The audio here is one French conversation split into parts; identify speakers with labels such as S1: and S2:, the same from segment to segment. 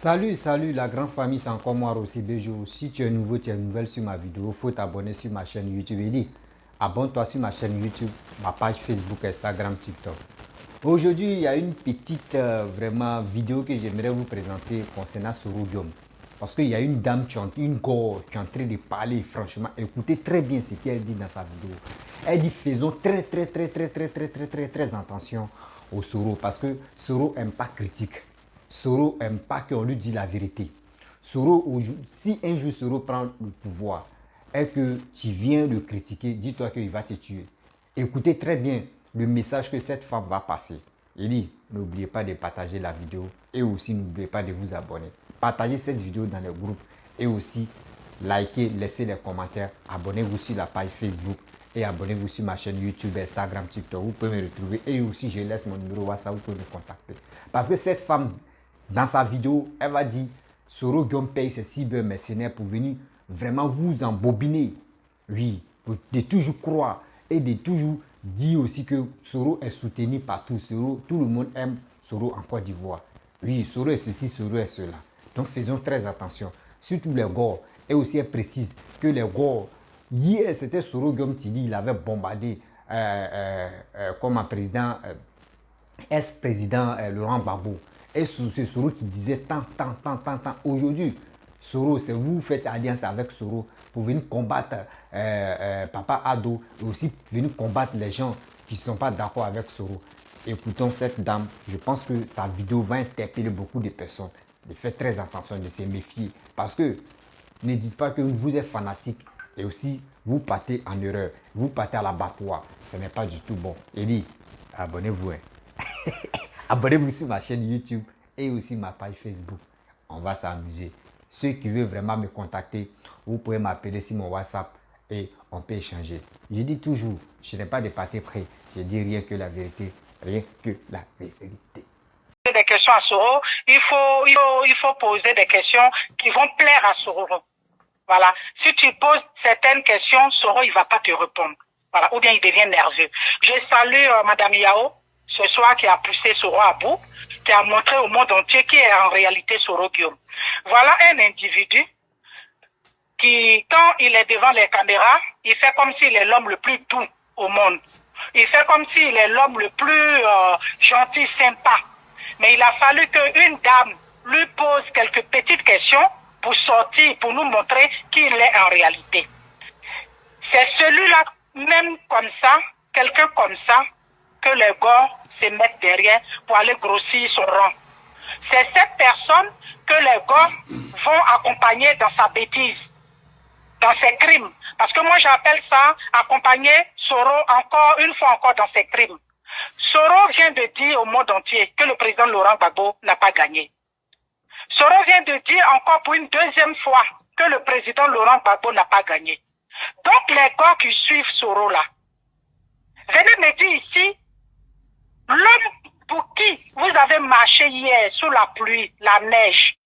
S1: Salut la grande famille, c'est encore moi Rossi Bejo. Si tu es nouveau, tu es nouvelle sur ma vidéo, il faut t'abonner sur ma chaîne YouTube et dis abonne-toi sur ma chaîne YouTube, ma page Facebook, Instagram, TikTok. Aujourd'hui, il y a une petite vraiment vidéo que j'aimerais vous présenter concernant Soro Guillaume. Parce qu'il y a une dame, une gore qui est en train de parler, franchement, écoutez très bien ce qu'elle dit dans sa vidéo. Elle dit faisons très attention au Soro parce que Soro n'aime pas critique. Soro n'aime pas qu'on lui dise la vérité. Soro, si un jour Soro prend le pouvoir et que tu viens le critiquer, dis-toi qu'il va te tuer. Écoutez très bien le message que cette femme va passer. Il dit, n'oubliez pas de partager la vidéo et aussi n'oubliez pas de vous abonner. Partagez cette vidéo dans les groupes et aussi likez, laissez des commentaires, abonnez-vous sur la page Facebook et abonnez-vous sur ma chaîne YouTube, Instagram, TikTok. Vous pouvez me retrouver et aussi je laisse mon numéro WhatsApp, vous pouvez me contacter. Parce que cette femme, dans sa vidéo, elle va dire Soro Guillaume paye ses cybermercenaires pour venir vraiment vous embobiner. Oui, de toujours croire et de toujours dire aussi que Soro est soutenu par tout. Tout le monde aime Soro en Côte d'Ivoire. Oui, Soro est ceci, Soro est cela. Donc faisons très attention. Surtout les Gors. Et aussi elle précise que les Gors, hier c'était Soro Guillaume qui dit il avait bombardé comme un président, ex-président Laurent Gbagbo. Et c'est Soro qui disait tant. Aujourd'hui, Soro, c'est vous faites alliance avec Soro pour venir combattre Papa Ado et aussi venir combattre les gens qui ne sont pas d'accord avec Soro. Écoutons cette dame, je pense que sa vidéo va interpeller beaucoup de personnes. De faire très attention, de se méfier. Parce que ne dites pas que vous êtes fanatique et aussi vous partez en erreur. Vous partez à l'abattoir. Ce n'est pas du tout bon. Et dit, abonnez-vous. Hein. Abonnez-vous sur ma chaîne YouTube et aussi ma page Facebook. On va s'amuser. Ceux qui veulent vraiment me contacter, vous pouvez m'appeler sur mon WhatsApp et on peut échanger. Je dis toujours, je n'ai pas de parti pris. Je dis rien que la vérité, rien que la vérité.
S2: Des questions à Soro, il faut poser des questions qui vont plaire à Soro. Voilà. Si tu poses certaines questions, Soro, il va pas te répondre. Voilà. Ou bien il devient nerveux. Je salue Madame Yao, ce soir, qui a poussé Soro à bout, qui a montré au monde entier qui est en réalité Soro Guillaume. Voilà un individu qui, quand il est devant les caméras, il fait comme s'il est l'homme le plus doux au monde. Il fait comme s'il est l'homme le plus gentil, sympa. Mais il a fallu qu'une dame lui pose quelques petites questions pour sortir, pour nous montrer qui il est en réalité. C'est celui-là, même comme ça, quelqu'un comme ça, que les gars se mettent derrière pour aller grossir son rang. C'est cette personne que les gars vont accompagner dans sa bêtise, dans ses crimes. Parce que moi j'appelle ça accompagner Soro encore une fois encore dans ses crimes. Soro vient de dire au monde entier que le président Laurent Gbagbo n'a pas gagné. Soro vient de dire encore pour une deuxième fois que le président Laurent Gbagbo n'a pas gagné. Donc les gars qui suivent Soro là, venez me dire ici, l'homme pour qui vous avez marché hier sous la pluie, la neige,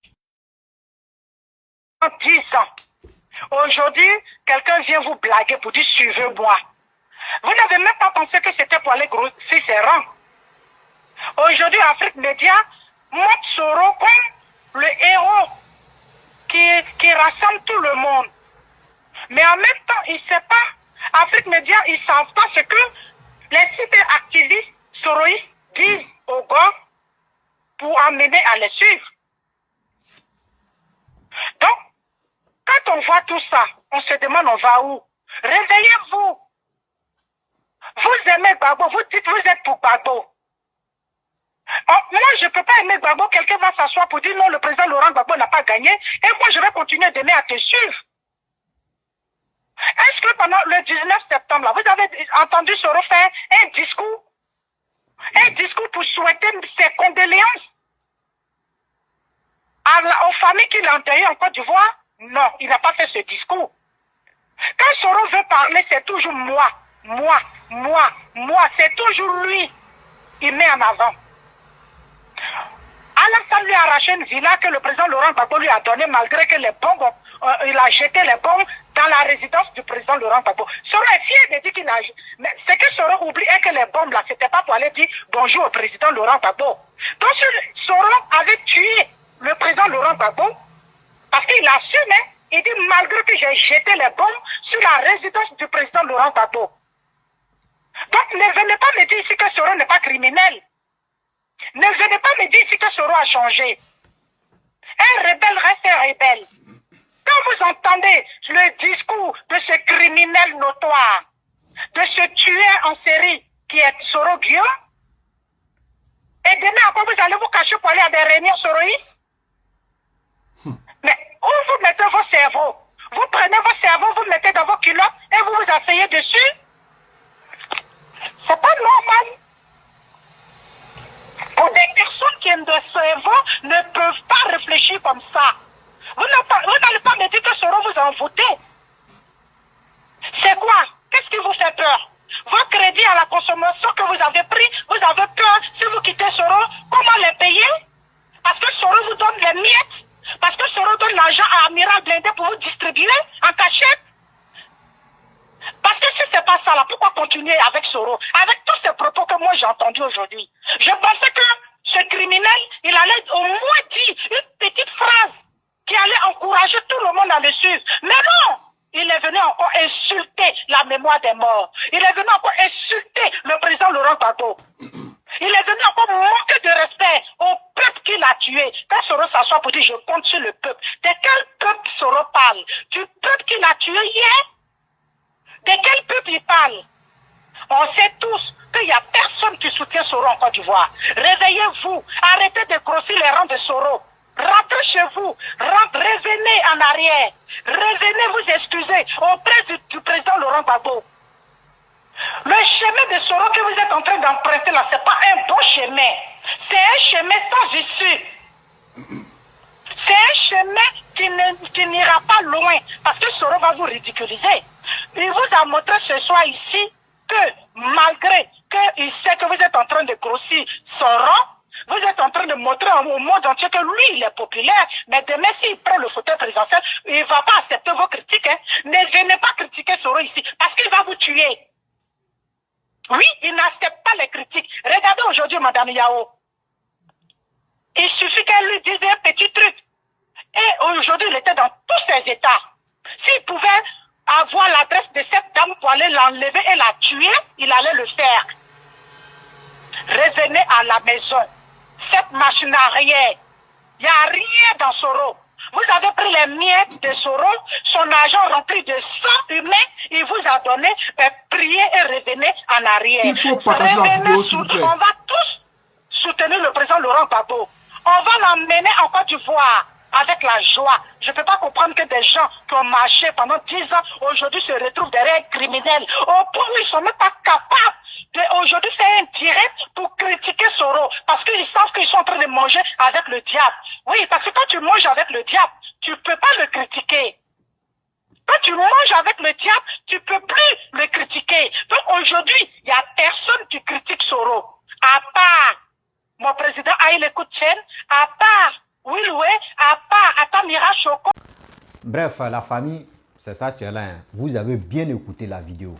S2: en 10 ans, aujourd'hui, quelqu'un vient vous blaguer pour dire suivez-moi. Vous n'avez même pas pensé que c'était pour aller grossir ses rangs. Aujourd'hui, Afrique Média montre Soro comme le héros qui rassemble tout le monde. Mais en même temps, il ne sait pas, Afrique Média, ils ne savent pas ce que les cyberactivistes soroïstes disent aux gars pour amener à les suivre. Donc, quand on voit tout ça, on se demande on va où? Réveillez-vous. Vous aimez Gbagbo, vous dites vous êtes pour Gbagbo. Moi, je ne peux pas aimer Gbagbo, quelqu'un va s'asseoir pour dire non, le président Laurent Gbagbo n'a pas gagné, et moi je vais continuer d'aimer à te suivre. Est-ce que pendant le 19 septembre, là, vous avez entendu Soro faire un discours pour souhaiter ses condoléances aux familles qui l'ont enterré en Côte d'Ivoire? Non, il n'a pas fait ce discours. Quand Soro veut parler, c'est toujours moi, c'est toujours lui. Il met en avant. Alassane lui a arraché une villa que le président Laurent Gbagbo lui a donnée malgré que les bombes, il a jeté les bombes dans la résidence du président Laurent Gbagbo. Soro est fier de dire qu'il a... Mais ce que Soro oublie est que les bombes là, c'était pas pour aller dire bonjour au président Laurent Gbagbo. Donc Soro avait tué le président Laurent Laurent Gbagbo, parce qu'il assume, hein, il dit malgré que j'ai jeté les bombes sur la résidence du président Laurent Gbagbo. Donc ne venez pas me dire ici que Soro n'est pas criminel. Ne venez pas me dire ici que Soro a changé. Un rebelle reste un rebelle. Quand vous entendez le discours de ce criminel notoire, de ce tueur en série qui est Soro Guillaume, et demain encore vous allez vous cacher pour aller à des réunions soroïstes. Mais où vous mettez vos cerveaux? Vous prenez vos cerveaux, vous mettez dans vos culottes et vous vous asseyez dessus? C'est pas normal. Pour des personnes qui ont des cerveaux ne peuvent pas réfléchir comme ça. Vous n'allez pas me dire que Soro vous a envoûté. C'est quoi? Qu'est-ce qui vous fait peur? Vos crédits à la consommation que vous avez pris, vous avez peur si vous quittez Soro, comment les payer? Parce que Soro vous donne les miettes. Parce que Soro donne l'argent à Amiral Blindé pour vous distribuer en cachette. Parce que si c'est pas ça là, pourquoi continuer avec Soro? Avec tous ces propos que moi j'ai entendus aujourd'hui. Je pensais que ce criminel, il allait au moins dire une petite phrase qui allait encourager tout le monde à le suivre. Mais non! Il est venu encore insulter la mémoire des morts. Il est venu encore insulter le président Laurent Gbagbo. Il est venu encore manquer de respect au peuple qui l'a tué. Quand Soro s'assoit pour dire je compte sur le peuple. De quel peuple Soro parle? Du peuple qui l'a tué hier? De quel peuple il parle? On sait tous qu'il n'y a personne qui soutient Soro en Côte d'Ivoire. Réveillez-vous. Arrêtez de grossir les rangs de Soro. Rentrez chez vous. Revenez en arrière. Revenez vous excuser auprès du président Laurent Gbagbo. Le chemin de Soro que vous êtes en train d'emprunter là, c'est pas un bon chemin. C'est un chemin sans issue. C'est un chemin qui n'ira pas loin. Parce que Soro va vous ridiculiser. Il vous a montré ce soir ici que malgré qu'il sait que vous êtes en train de grossir son rang, vous êtes en train de montrer au monde entier que lui, il est populaire. Mais demain, s'il prend le fauteuil présidentiel, il ne va pas accepter vos critiques. Hein. Ne venez pas critiquer Soro ici, parce qu'il va vous tuer. Oui, il n'accepte pas les critiques. Regardez aujourd'hui, Madame Yao. Il suffit qu'elle lui dise un petit truc. Et aujourd'hui, il était dans tous ses états. S'il pouvait avoir l'adresse de cette dame pour aller l'enlever et la tuer, il allait le faire. Revenez à la maison. Faites machine arrière. Il n'y a rien dans Soro. Vous avez pris les miettes de Soro, son argent rempli de sang humain, il vous a donné, priez et revenez en arrière.
S3: Il faut partager la vidéo, s'il vous plaît.
S2: On va tous soutenir le président Laurent Gbagbo. On va l'emmener en Côte d'Ivoire avec la joie. Je ne peux pas comprendre que des gens qui ont marché pendant 10 ans, aujourd'hui se retrouvent derrière un criminel. Au point où ils ne sont même pas capables d'aujourd'hui faire un direct pour critiquer Soro. Parce qu'ils savent qu'ils sont en train de manger avec le diable. Oui, parce que quand tu manges avec le diable, tu ne peux pas le critiquer. Quand tu manges avec le diable, tu ne peux plus le critiquer. Donc aujourd'hui, il n'y a personne qui critique Soro. À part mon président Haïlé Koutchen, à part Willoué, à part Atamira Choko.
S1: Bref, la famille, c'est ça, tu es là. Hein. Vous avez bien écouté la vidéo.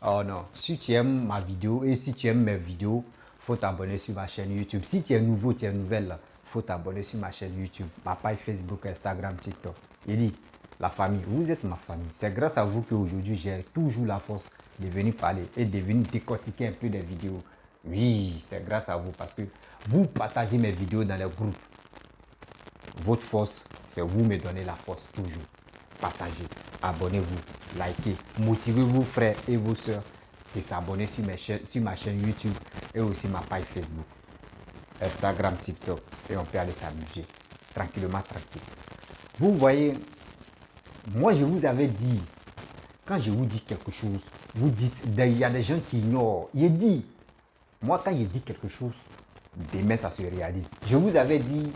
S1: Oh non, si tu aimes ma vidéo et si tu aimes mes vidéos, il faut t'abonner sur ma chaîne YouTube. Si tu es nouveau, tu es nouvelle, il faut t'abonner sur ma chaîne YouTube, ma page Facebook, Instagram, TikTok. Il dit, la famille, vous êtes ma famille. C'est grâce à vous qu'aujourd'hui, j'ai toujours la force de venir parler et de venir décortiquer un peu des vidéos. Oui, c'est grâce à vous parce que vous partagez mes vidéos dans les groupes. Votre force, c'est vous me donnez la force toujours. Partagez, abonnez-vous, likez, motivez vos frères et vos soeurs de s'abonner sur ma chaîne YouTube et aussi ma page Facebook, Instagram, TikTok et on peut aller s'amuser tranquillement, tranquille. Vous voyez, moi je vous avais dit, quand je vous dis quelque chose, vous dites, il y a des gens qui ignorent. Il dit, moi quand je dis quelque chose, demain ça se réalise. Je vous avais dit,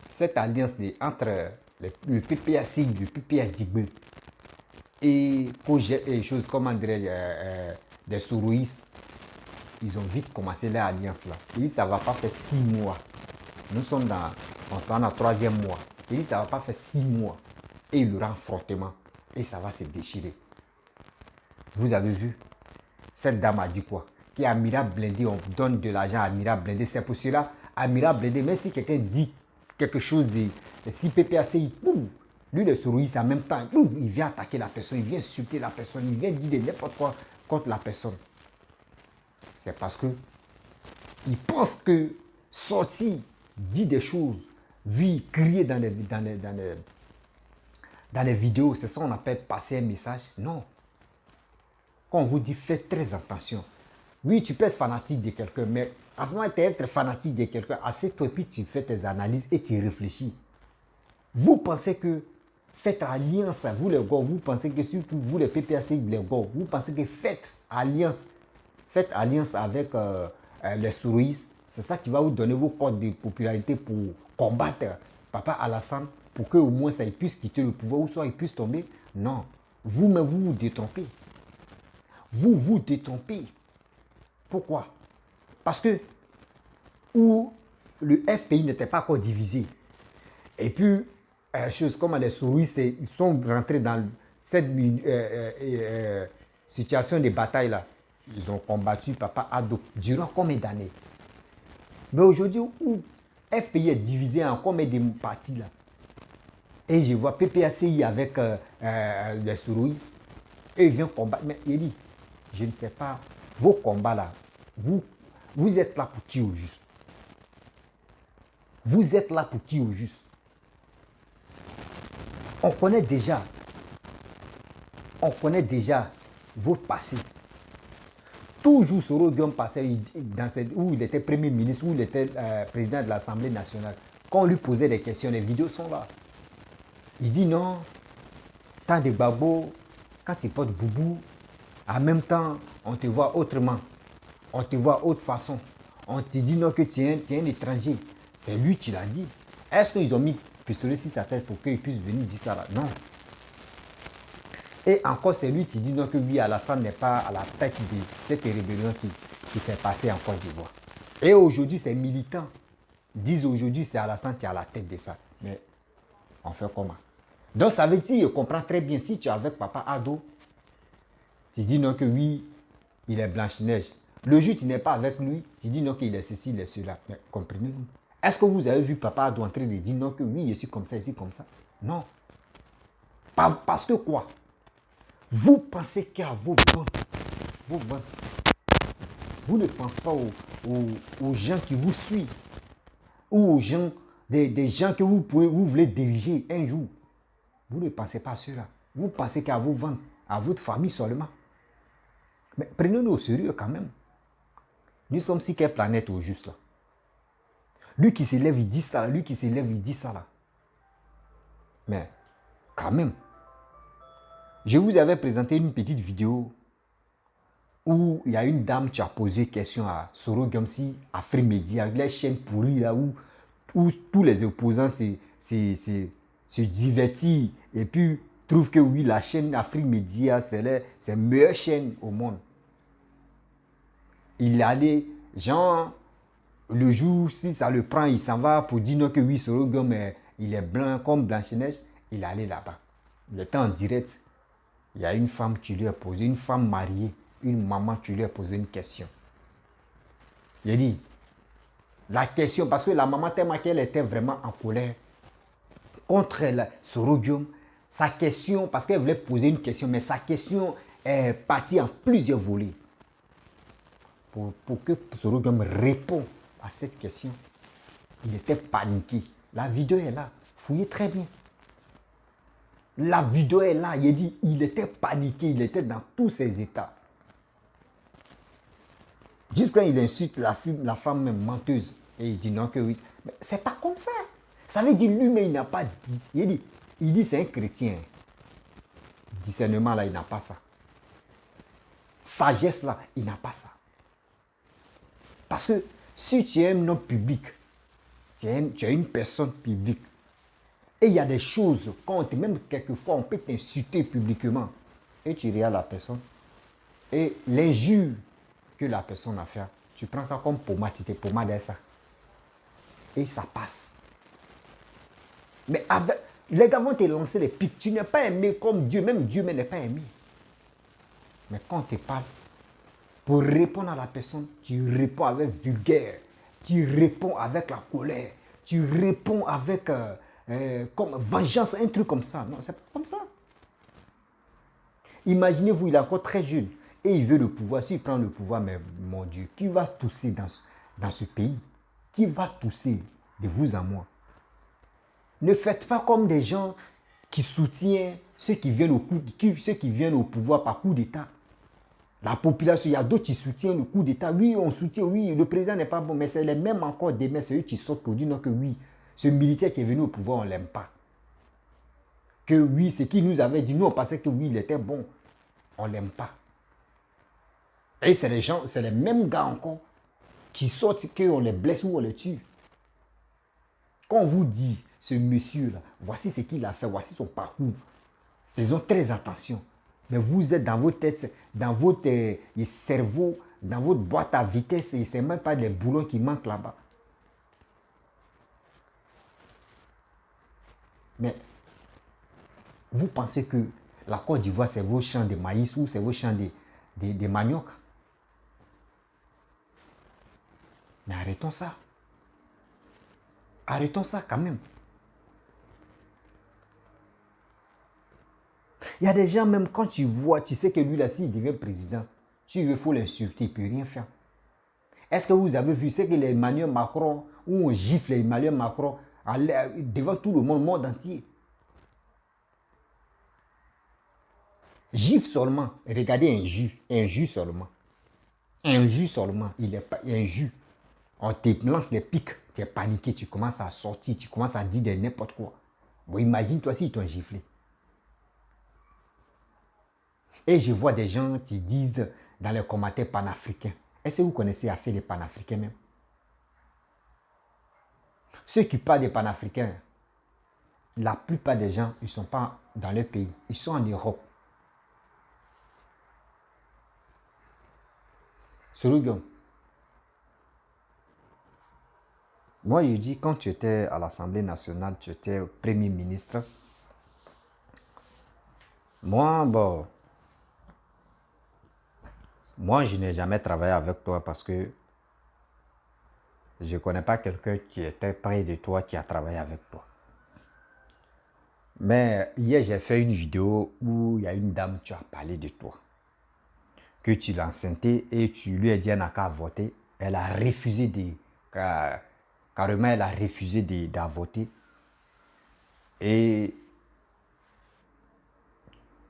S1: cette alliance entre le PPAC, le PPA Digbe et choses comme des Soroïstes, ils ont vite commencé leur alliance là. Ils disent ça ne va pas faire 6 mois. Nous sommes dans le 3e mois. Ils disent ça ne va pas faire 6 mois. Et il y aura un frottement. Et ça va se déchirer. Vous avez vu? Cette dame a dit quoi? Qu'Amira Blindé, on donne de l'argent à Amira Blindé. C'est pour cela, Amira Blindé, même si quelqu'un dit quelque chose Et si PPAC, il pouf, lui, le souris, en même temps, pouf, il vient attaquer la personne, il vient insulter la personne, il vient dire n'importe quoi contre la personne. C'est parce que il pense que sortir, dire des choses, lui, crier dans les vidéos, c'est ça qu'on appelle passer un message. Non. Quand on vous dit, faites très attention. Oui, tu peux être fanatique de quelqu'un, mais avant d'être fanatique de quelqu'un, assieds-toi et puis tu fais tes analyses et tu réfléchis. Vous pensez que faites alliance, vous les gars, vous pensez que surtout vous les PPAC, les gars, vous pensez que faites alliance avec les souris, c'est ça qui va vous donner vos codes de popularité pour combattre Papa Alassane, pour qu'au moins ça puisse quitter le pouvoir ou soit il puisse tomber. Non, vous-même vous vous détrompez. Vous vous détrompez. Pourquoi? Parce que où le FPI n'était pas encore divisé. Et puis, chose comme les souris, ils sont rentrés dans cette situation de bataille là. Ils ont combattu Papa Ado durant combien d'années? Mais aujourd'hui, où FPI est divisé en combien de parties là? Et je vois PPACI avec les souris. Et ils viennent combattre. Mais il dit, je ne sais pas, vos combats là, vous êtes là pour qui au juste? Vous êtes là pour qui au juste? On connaît déjà votre passé. Toujours Soro Guillaume passait où il était Premier ministre, où il était président de l'Assemblée nationale. Quand on lui posait des questions, les vidéos sont là. Il dit non, tant de babos, quand tu portes boubou, en même temps, on te voit autrement. On te voit autre façon. On te dit non que tu es un étranger. C'est lui qui l'a dit. Est-ce qu'ils ont mis pistolet sur sa tête pour qu'il puisse venir dire ça là? Non. Et encore, c'est lui qui dit non que oui, Alassane n'est pas à la tête de cette rébellion qui s'est passée en Côte d'Ivoire. Et aujourd'hui, ces militants disent aujourd'hui c'est Alassane qui est à la tête de ça. Mais on fait comment? Donc ça veut dire, je comprends très bien, si tu es avec Papa Ado, tu dis non que oui, il est Blanche-Neige. Le jour tu n'es pas avec lui, tu dis non qu'il est ceci, il est cela. Mais comprenez-vous? Est-ce que vous avez vu Papa Ado en train de dire non que oui, je suis comme ça, ici comme ça? Non. Parce que quoi? Vous pensez qu'à vos ventes. Vous ne pensez pas aux gens qui vous suivent ou aux gens, des gens que vous voulez diriger un jour. Vous ne pensez pas à cela. Vous pensez qu'à vos ventes, à votre famille seulement. Mais prenez-nous au sérieux quand même. Nous sommes sur quelle planète au juste là? Lui qui s'élève, il dit ça. Lui qui s'élève, il dit ça là. Mais quand même. Je vous avais présenté une petite vidéo où il y a une dame qui a posé question à Soro Gamsi, à Free Media, les chaînes pourries là où tous les opposants se divertissent et puis trouvent que oui, la chaîne Afrique Media, c'est la meilleure chaîne au monde. Il est allé, genre, le jour, si ça le prend, il s'en va pour dire non que oui, Soro Gamsi, il est blanc comme Blanche-Neige, il est allé là-bas. Il était en direct. Il y a une femme qui lui a posé, une femme mariée, une maman qui lui a posé une question. Il a dit, la question, parce que la maman, tellement qu'elle était vraiment en colère contre Soro Guillaume, sa question, parce qu'elle voulait poser une question, mais sa question est partie en plusieurs volets. Pour que Soro Guillaume réponde à cette question, il était paniqué. La vidéo est là, fouillez très bien. La vidéo est là, il dit, il était paniqué, il était dans tous ses états. Jusqu'à il insulte la femme même menteuse. Et il dit non que oui. Mais c'est pas comme ça. Ça veut dire lui-même, il n'a pas dit. Il dit c'est un chrétien. Discernement là, il n'a pas ça. Sagesse là, il n'a pas ça. Parce que si tu es un homme public, tu es une personne publique, et il y a des choses, même quelquefois, on peut t'insulter publiquement. Et tu regardes la personne. Et l'injure que la personne a fait, tu prends ça comme pommade, tu te pommades ça. Et ça passe. Mais les gars vont te lancer les pics. Tu n'es pas aimé comme Dieu. Même Dieu n'est pas aimé. Mais quand on te parle, pour répondre à la personne, tu réponds avec vulgaire. Tu réponds avec la colère. Tu réponds avec comme vengeance, un truc comme ça. Non, c'est pas comme ça. Imaginez-vous, il est encore très jeune et il veut le pouvoir. S'il prend le pouvoir, mais mon Dieu, qui va tousser dans ce pays? Qui va tousser de vous à moi? Ne faites pas comme des gens qui soutiennent ceux qui viennent au pouvoir par coup d'État. La population, il y a d'autres qui soutiennent le coup d'État. Oui, on soutient, oui, le président n'est pas bon, mais c'est les mêmes encore demain, c'est eux qui sortent pour dire non, que oui, ce militaire qui est venu au pouvoir, on ne l'aime pas. Que oui, ce qu'il nous avait dit, nous on pensait que oui, il était bon, on ne l'aime pas. Et c'est les gens, c'est les mêmes gars encore qui sortent qu'on les blesse ou on les tue. Quand on vous dit, ce monsieur-là, voici ce qu'il a fait, voici son parcours, faisons très attention. Mais vous êtes dans votre tête, dans votre cerveau, dans votre boîte à vitesse, et ce n'est même pas les boulons qui manquent là-bas. Mais vous pensez que la Côte d'Ivoire, c'est vos champs de maïs ou c'est vos champs de manioc? Mais arrêtons ça. Arrêtons ça quand même. Il y a des gens, même quand tu vois, tu sais que lui là, s'il devient président, il faut l'insulter, il ne peut rien faire. Est-ce que vous avez vu ce que Emmanuel Macron, où on gifle Emmanuel Macron devant tout le monde entier? Gifle seulement. Regardez un jus seulement. Un jus seulement. Il est un jus. On te lance les pics, tu es paniqué, tu commences à sortir, tu commences à dire n'importe quoi. Bon, imagine-toi s'ils t'ont giflé. Et je vois des gens qui disent dans les commentaires panafricains. Est-ce que vous connaissez l'affaire des panafricains même? Ceux qui parlent des panafricains, la plupart des gens, ils ne sont pas dans leur pays. Ils sont en Europe. Sorougam. Moi, je dis, quand tu étais à l'Assemblée nationale, tu étais Premier ministre. Moi, je n'ai jamais travaillé avec toi parce que je ne connais pas quelqu'un qui était près de toi qui a travaillé avec toi. Mais hier, j'ai fait une vidéo où il y a une dame, tu as parlé de toi. Que tu l'as enceinté et tu lui as dit n'a qu'à voter. Elle a refusé carrément, elle a refusé de voter. Et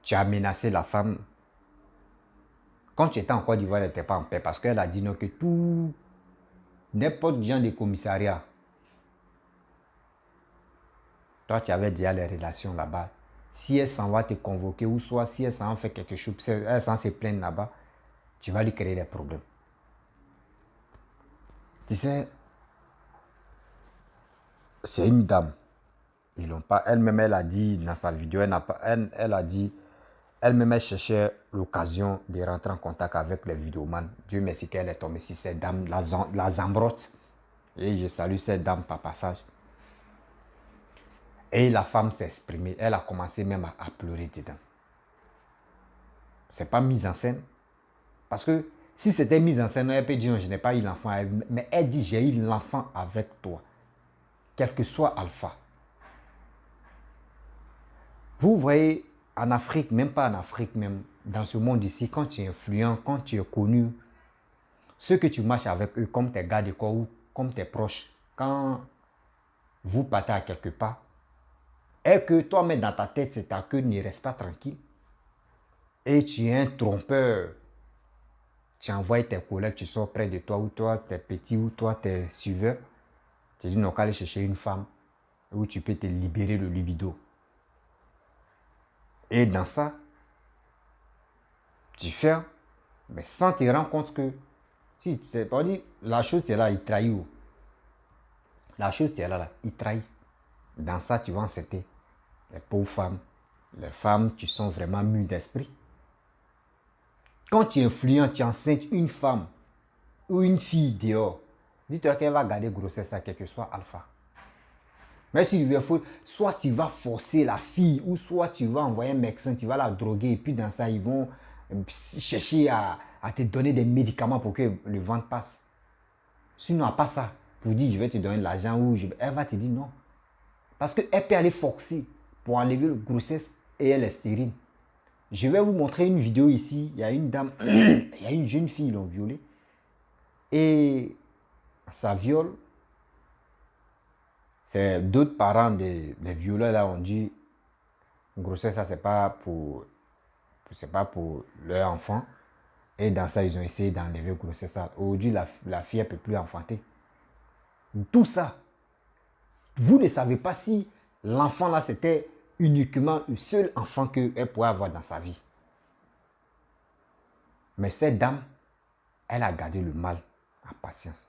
S1: tu as menacé la femme. Quand tu étais en Côte d'Ivoire, elle n'était pas en paix parce qu'elle a dit non, que tout, n'importe genre de commissariat, toi tu avais déjà les relations là-bas. Si elle s'en va te convoquer ou soit si elle s'en fait quelque chose, elle s'en se plaindre là-bas, tu vas lui créer des problèmes. Tu sais, c'est une dame. Ils l'ont pas. Elle-même, elle a dit dans sa vidéo, elle a dit, elle-même, elle cherchait l'occasion de rentrer en contact avec les vidéomans. Dieu merci qu'elle est tombée sur cette dame, la Zambrotte. Et je salue cette dame par passage. Et la femme s'est exprimée. Elle a commencé même à pleurer dedans. C'est pas mise en scène. Parce que si c'était mise en scène, elle peut dire je n'ai pas eu l'enfant. Mais elle dit j'ai eu l'enfant avec toi. Quel que soit Alpha. Vous voyez, en Afrique, même pas en Afrique, même dans ce monde ici, quand tu es influent, quand tu es connu, ceux que tu marches avec eux, comme tes gars de corps ou comme tes proches, quand vous partez à quelque part, et que toi-même dans ta tête, c'est ta queue ne reste pas tranquille, et tu es un trompeur, tu envoies tes collègues, tu sors près de toi, ou toi, tes petits, ou toi, tes suiveurs, tu dis non, qu'à aller chercher une femme, où tu peux te libérer le libido. Et dans ça, tu fais, mais sans te rendre compte que, si tu t'es pas dit, la chose c'est là, il trahit. La chose c'est là, il trahit. Dans ça, tu vas enceinter les pauvres femmes, les femmes qui sont vraiment mûres d'esprit. Quand tu es influent, tu enceintes une femme ou une fille dehors, dis-toi qu'elle va garder grossesse à quel que soit Alpha. Mais si tu veux, soit tu vas forcer la fille, ou soit tu vas envoyer un médecin, tu vas la droguer, et puis dans ça, ils vont chercher à te donner des médicaments pour que le ventre passe. Sinon, à pas ça, pour dire je vais te donner de l'argent, elle va te dire non. Parce qu'elle peut aller forcer pour enlever la grossesse et elle est stérile. Je vais vous montrer une vidéo ici. Il y a une dame, il y a une jeune fille, ils l'ont violée. Et ça viole. C'est d'autres parents des violeurs là ont dit grossesse, ça c'est pas pour leur enfant. Et dans ça, ils ont essayé d'enlever grossesse. Aujourd'hui, la fille ne peut plus enfanter. Tout ça, vous ne savez pas si l'enfant là, c'était uniquement le seul enfant qu'elle pourrait avoir dans sa vie. Mais cette dame, elle a gardé le mal en patience.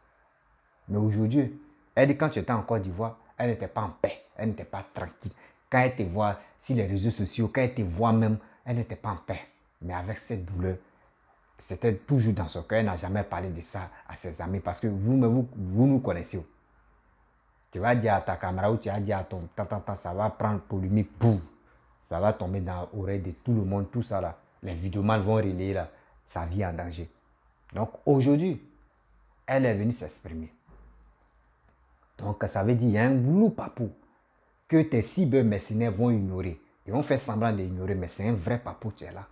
S1: Mais aujourd'hui, elle dit quand tu étais en Côte d'Ivoire, elle n'était pas en paix, elle n'était pas tranquille. Quand elle te voit sur les réseaux sociaux, quand elle te voit même, elle n'était pas en paix. Mais avec cette douleur, c'était toujours dans son cœur. Elle n'a jamais parlé de ça à ses amis parce que vous nous connaissez. Tu vas dire à ta caméra ou tu vas dire à ton tata, ça va prendre polémique, boum. Ça va tomber dans l'oreille de tout le monde, tout ça là. Les vidéomans vont relayer là, sa vie en danger. Donc aujourd'hui, elle est venue s'exprimer. Donc ça veut dire qu'il y a un boulot papou que tes cybermercenaires vont ignorer. Ils vont faire semblant d'ignorer, mais c'est un vrai papou qui est là.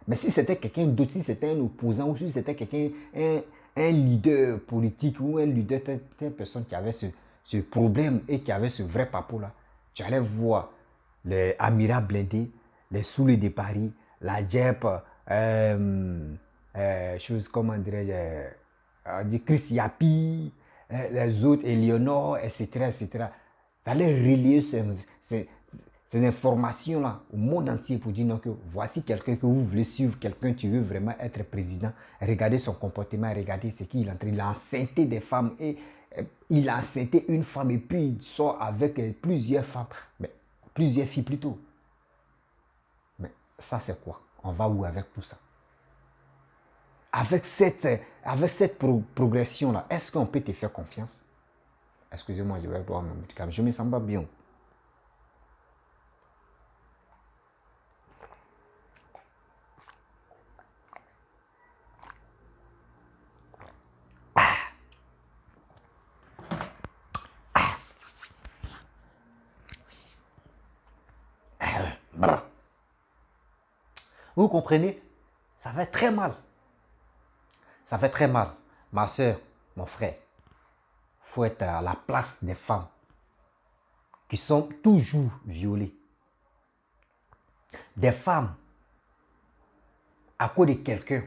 S1: Mais si c'était quelqu'un d'autre, si c'était un opposant, ou si c'était quelqu'un, un leader politique ou un leader, telle personne qui avait ce problème et qui avait ce vrai papou là, tu allais voir les Amira blindés, les Soulés de Paris, la Jeep, chose, comment dirais-je, Chris Yapi, les autres, Eleonore, etc., etc. Ça allait relier ces informations-là au monde entier pour dire non, que voici quelqu'un que vous voulez suivre, quelqu'un qui veut vraiment être président. Regardez son comportement, regardez ce qu'il est en train. Il a enceinté des femmes et il a enceinté une femme et puis il sort avec plusieurs femmes, mais plusieurs filles plutôt. Mais ça c'est quoi? On va où avec tout ça? Avec cette progression-là, est-ce qu'on peut te faire confiance? Excusez-moi, je vais boire mon médicament. Je ne me sens pas bien. Vous comprenez? Ça fait très mal. Ça fait très mal. Ma soeur, mon frère, il faut être à la place des femmes qui sont toujours violées. Des femmes, à cause de quelqu'un,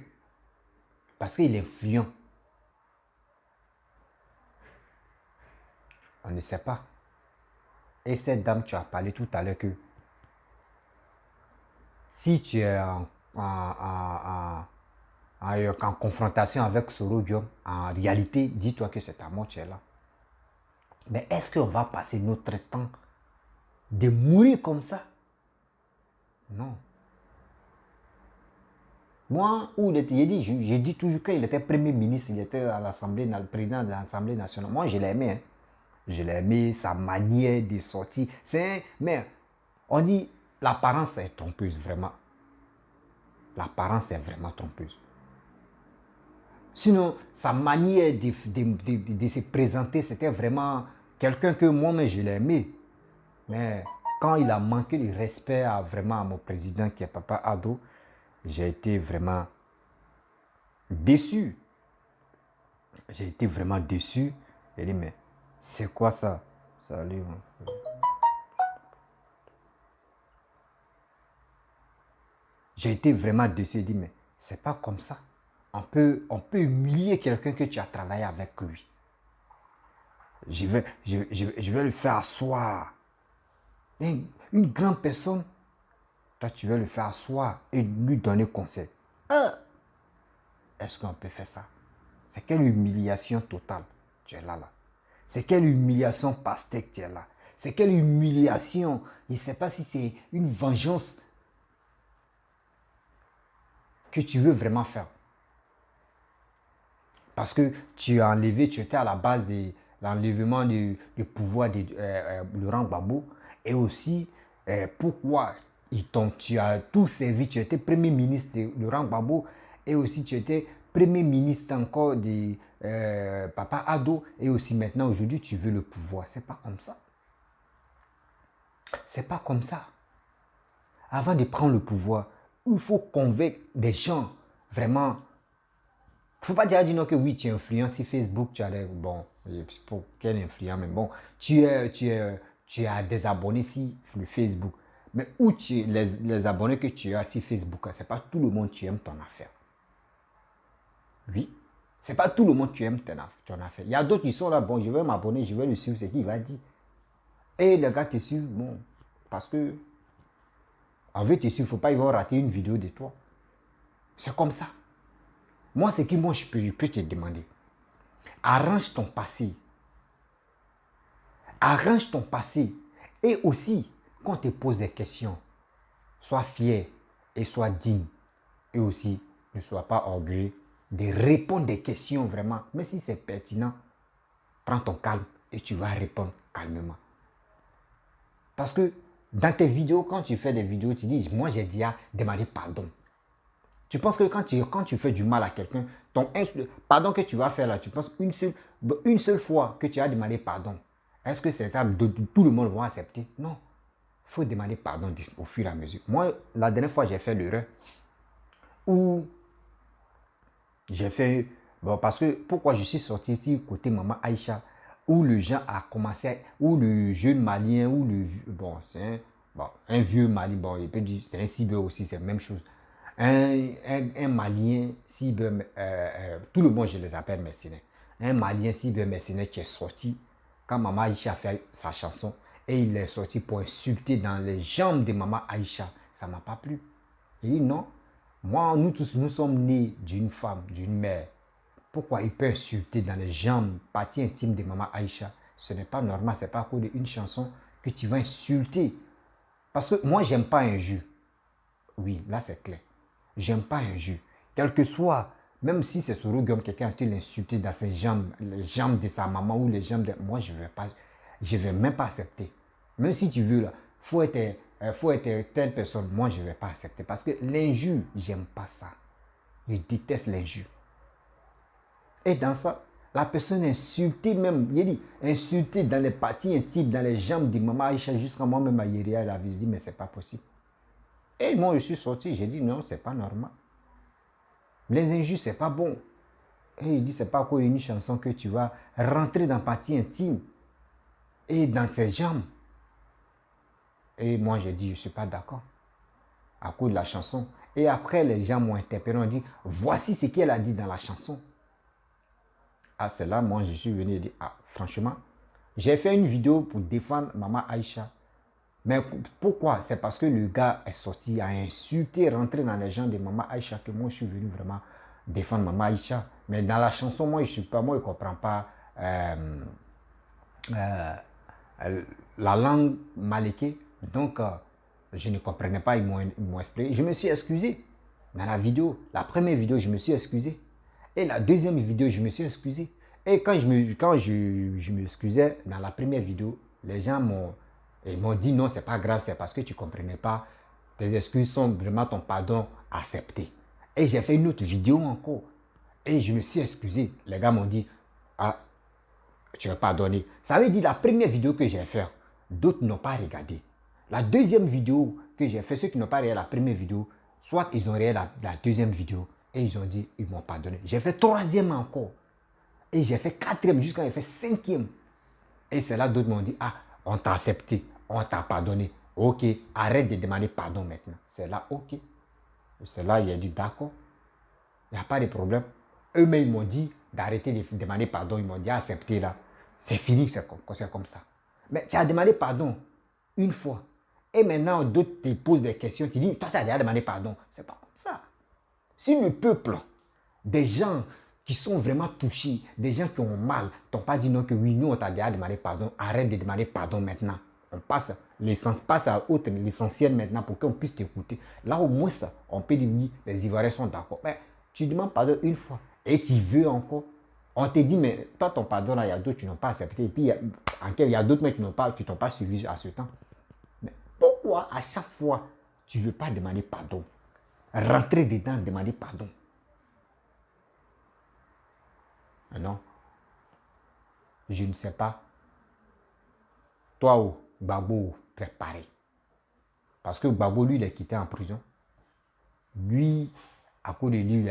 S1: parce qu'il est influent. On ne sait pas. Et cette dame, tu as parlé tout à l'heure que si tu es en confrontation avec Soro Diom, en réalité, dis-toi que c'est ta mort, tu es là. Mais est-ce qu'on va passer notre temps de mourir comme ça? Non. Moi, j'ai dit toujours qu'il était premier ministre, il était à l'Assemblée, le président de l'Assemblée nationale. Moi, je l'aimais. Hein. Je l'aimais, sa manière de sortir. Mais on dit, l'apparence est trompeuse, vraiment. L'apparence est vraiment trompeuse. Sinon, sa manière de se présenter, c'était vraiment quelqu'un que moi-même, je l'aimais. Mais quand il a manqué de respect vraiment à mon président, qui est Papa Ado, j'ai été vraiment déçu. J'ai été vraiment déçu. J'ai dit, mais c'est quoi ça? Salut. J'ai été vraiment déçu. J'ai dit, mais c'est pas comme ça. On peut humilier quelqu'un que tu as travaillé avec lui. Je vais le faire asseoir. Une grande personne, toi tu veux le faire asseoir et lui donner conseil. Est-ce qu'on peut faire ça? C'est quelle humiliation totale tu es là. C'est quelle humiliation pastèque tu es là. C'est quelle humiliation. Je ne sais pas si c'est une vengeance que tu veux vraiment faire. Parce que tu as enlevé, tu étais à la base de l'enlèvement du pouvoir de Laurent Gbagbo. Et aussi, pourquoi tu as tout servi, tu étais premier ministre de Laurent Gbagbo. Et aussi, tu étais premier ministre encore de Papa Ado. Et aussi, maintenant, aujourd'hui, tu veux le pouvoir. C'est pas comme ça. C'est pas comme ça. Avant de prendre le pouvoir, il faut convaincre des gens vraiment. Il ne faut pas dire non que oui, tu es influent sur Facebook, tu as des. Bon, pour quel influent, mais bon, tu as des abonnés sur le Facebook. Mais où les abonnés que tu as sur Facebook, ce n'est pas tout le monde qui aime ton affaire. Oui. Ce n'est pas tout le monde qui aime ton affaire. Il y a d'autres qui sont là, bon, je vais m'abonner, je vais le suivre, ce qu'il va dire. Et les gars te suivent, bon, parce que en fait, te suivre, il ne faut pas, ils vont rater une vidéo de toi. C'est comme ça. Moi, ce que moi, je peux te demander. Arrange ton passé. Arrange ton passé. Et aussi, quand on te pose des questions, sois fier et sois digne. Et aussi, ne sois pas orgueilleux de répondre des questions vraiment. Mais si c'est pertinent, prends ton calme et tu vas répondre calmement. Parce que dans tes vidéos, quand tu fais des vidéos, tu dis, moi j'ai déjà demandé pardon. Tu penses que quand tu fais du mal à quelqu'un, ton pardon que tu vas faire là, tu penses une seule fois que tu as demandé pardon. Est-ce que c'est ça, tout le monde va accepter? Non. Il faut demander pardon au fur et à mesure. Moi, la dernière fois, j'ai fait l'erreur où j'ai fait... Bon, parce que pourquoi je suis sorti ici côté Maman Aïcha, où le gens a commencé, où le jeune malien, où le... Bon, c'est un vieux malien, bon, il peut dire, c'est un cyber aussi, c'est la même chose. Un malien cyber, tout le monde je les appelle mercenaires. Un malien cyber mercenaire qui est sorti quand Maman Aïcha a fait sa chanson et il est sorti pour insulter dans les jambes de Maman Aïcha. Ça ne m'a pas plu. Il dit non, moi, nous tous, nous sommes nés d'une femme, d'une mère. Pourquoi il peut insulter dans les jambes, partie intime de Maman Aïcha? Ce n'est pas normal, ce n'est pas à cause d'une chanson que tu vas insulter. Parce que moi, j'aime pas injure. Oui, là c'est clair. J'aime pas injure. Quel que soit, même si c'est sur Gum, quelqu'un a l'insulté dans ses jambes, les jambes de sa maman ou les jambes de... Moi, je ne vais même pas accepter. Même si tu veux, là, faut être telle personne. Moi, je ne vais pas accepter. Parce que l'injure, j'aime pas ça. Je déteste l'injure. Et dans ça, la personne insultée même, il dit, insultée dans les parties intimes, dans les jambes de maman Aïcha, jusqu'à moi-même à Yéria, elle avait dit, mais c'est pas possible. Et moi, je suis sorti, j'ai dit, non, c'est pas normal. Les injures, c'est pas bon. Et il dit, c'est pas quoi une chanson que tu vas rentrer dans la partie intime et dans ses jambes. Et moi, j'ai dit, je ne suis pas d'accord à cause de la chanson. Et après, les gens m'ont interpellé, on dit, voici ce qu'elle a dit dans la chanson. Ah, c'est là, moi, je suis venu et dit, ah, franchement, j'ai fait une vidéo pour défendre Maman Aïcha. Mais pourquoi? C'est parce que le gars est sorti, a insulté, rentré dans les gens de Maman Aïcha que moi, je suis venu vraiment défendre Maman Aïcha. Mais dans la chanson, moi, je ne comprends pas la langue maléké. Donc, je ne comprenais pas, ils m'ont expliqué. Je me suis excusé dans la vidéo. La première vidéo, je me suis excusé. Et la deuxième vidéo, je me suis excusé. Et quand je m'excusais dans la première vidéo, les gens m'ont dit non, c'est pas grave, c'est parce que tu ne comprenais pas. Tes excuses sont vraiment ton pardon accepté. Et j'ai fait une autre vidéo encore. Et je me suis excusé. Les gars m'ont dit, ah, tu vas pardonner. Ça veut dire la première vidéo que j'ai faite, d'autres n'ont pas regardé. La deuxième vidéo que j'ai fait, ceux qui n'ont pas regardé la première vidéo, soit ils ont regardé la deuxième vidéo et ils ont dit, ils m'ont pardonné. J'ai fait troisième encore. Et j'ai fait quatrième jusqu'à j'ai fait cinquième. Et c'est là d'autres m'ont dit, ah, on t'a accepté, on t'a pardonné. Ok, arrête de demander pardon maintenant. C'est là, ok. C'est là, il a dit, d'accord, il n'y a pas de problème. Eux-mêmes, ils m'ont dit d'arrêter de demander pardon. Ils m'ont dit, accepter là. C'est fini, c'est comme ça. Mais tu as demandé pardon une fois. Et maintenant, d'autres te posent des questions. Tu dis, toi, tu as déjà demandé pardon. C'est pas comme ça. Si le peuple, des gens qui sont vraiment touchés, des gens qui ont mal, t'ont pas dit non que oui, nous, on t'a déjà demandé pardon. Arrête de demander pardon maintenant. On passe à l'essentiel maintenant pour qu'on puisse t'écouter. Là, au moins, ça, on peut dire oui, les Ivoiriens sont d'accord. Mais tu demandes pardon une fois et tu veux encore. On te dit, mais toi, ton pardon, là, il y a d'autres qui n'ont pas accepté. Et puis, il y a d'autres qui t'ont pas suivi à ce temps. Mais pourquoi à chaque fois, tu ne veux pas demander pardon? Rentrer dedans, demander pardon. Non. Je ne sais pas. Toi, Babo, préparé. Parce que Gbagbo, lui, il est quitté en prison. Lui, à cause de lui,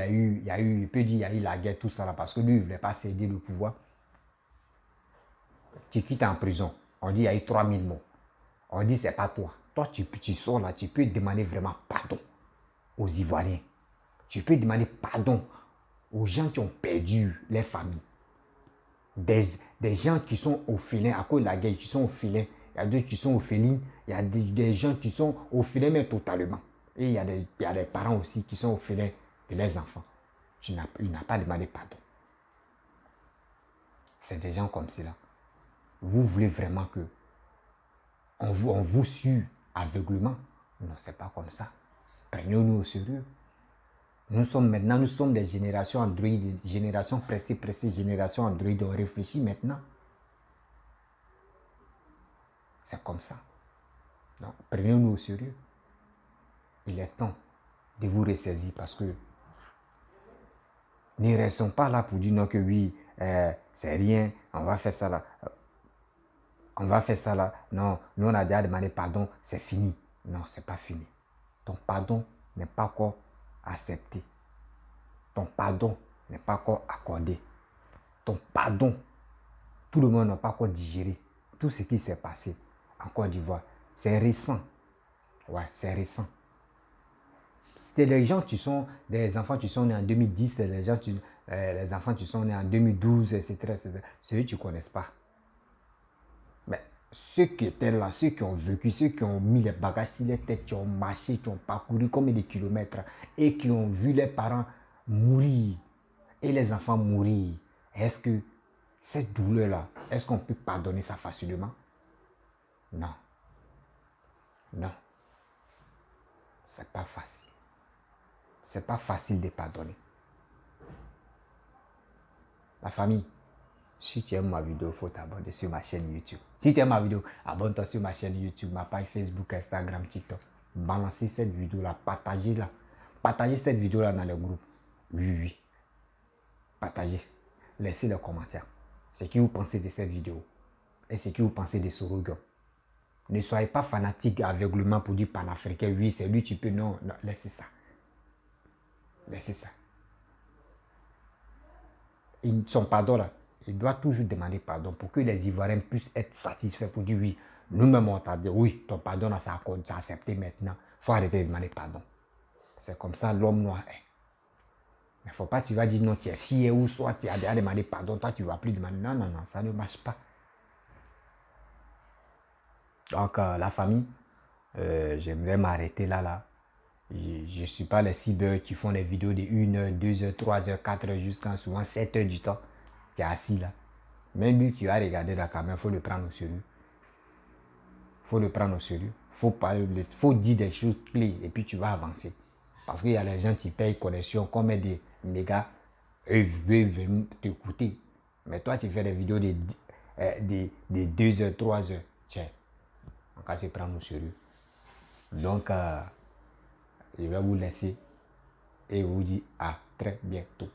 S1: il peut dire, il y a eu la guerre, tout ça là, parce que lui, il ne voulait pas céder le pouvoir. Tu quittes en prison. On dit, il y a eu 3000 morts. On dit, c'est pas toi. Toi, tu sors là, tu peux demander vraiment pardon aux Ivoiriens. Tu peux demander pardon aux gens qui ont perdu les familles. Des gens qui sont orphelins à cause de la guerre, qui sont orphelins. Il y a d'autres qui sont orphelins. Il y a des gens qui sont orphelins, mais totalement. Et il y a des parents aussi qui sont orphelins de leurs enfants. Il n'a pas demandé pardon. C'est des gens comme cela. Vous voulez vraiment que on vous suit aveuglement? Non, c'est pas comme ça. Prenons-nous au sérieux. Nous sommes des générations Android, génération pressée, génération Android. On réfléchit maintenant. C'est comme ça. Donc, prenons-nous au sérieux. Il est temps de vous ressaisir parce que ne restons pas là pour dire non que oui, c'est rien, on va faire ça là. On va faire ça là. Non, nous on a déjà demandé pardon, c'est fini. Non, c'est pas fini. Ton pardon n'est pas encore accepté. Ton pardon n'est pas encore accordé. Ton pardon, tout le monde n'a pas encore digéré. Tout ce qui s'est passé en Côte d'Ivoire, c'est récent. Ouais, c'est récent. C'est les gens qui sont, des enfants qui sont nés en 2010, les enfants qui sont nés en 2012, etc. Ceux qui ne connaissent pas. Mais ceux qui étaient là, ceux qui ont vécu, ceux qui ont mis les bagages sur les têtes, qui ont marché, qui ont parcouru combien de kilomètres et qui ont vu les parents mourir et les enfants mourir, est-ce que cette douleur-là, est-ce qu'on peut pardonner ça facilement? Non. Non. C'est pas facile. C'est pas facile de pardonner. La famille, si tu aimes ma vidéo, il faut t'abonner sur ma chaîne YouTube. Si tu aimes ma vidéo, abonne-toi sur ma chaîne YouTube, ma page Facebook, Instagram, TikTok. Balancez cette vidéo-là, partagez-la. Partagez cette vidéo-là dans le groupe. Oui. Partagez. Laissez les commentaires. Ce que vous pensez de cette vidéo. Et ce que vous pensez de Sorogo. Ne soyez pas fanatique aveuglement pour dire panafricain. Oui, c'est lui, tu peux. Non, laissez ça. Laissez ça. Son pardon là, il doit toujours demander pardon pour que les Ivoiriens puissent être satisfaits pour dire oui. Nous-mêmes, on t'a dit oui, ton pardon là, c'est accepté maintenant. Il faut arrêter de demander pardon. C'est comme ça l'homme noir est. Mais il ne faut pas que tu vas dire non, tu es fier ou soit tu as déjà demandé pardon, toi tu ne vas plus demander. Non, ça ne marche pas. Donc, la famille, j'aimerais m'arrêter là. Je ne suis pas les cyber qui font des vidéos de 1 heure, 2 heures, 3 heures, 4 heures, jusqu'à souvent 7 heures du temps. Tu es assis là. Même lui qui a regardé la caméra, il faut le prendre au sérieux. Il faut le prendre au sérieux. Il faut dire des choses clés et puis tu vas avancer. Parce qu'il y a les gens qui payent connexion comme des mégas. Eux veulent t'écouter. Mais toi, tu fais des vidéos de 2 heures, 3 heures. Tiens, on va se prendre au sérieux. Donc, je vais vous laisser et vous dire à très bientôt.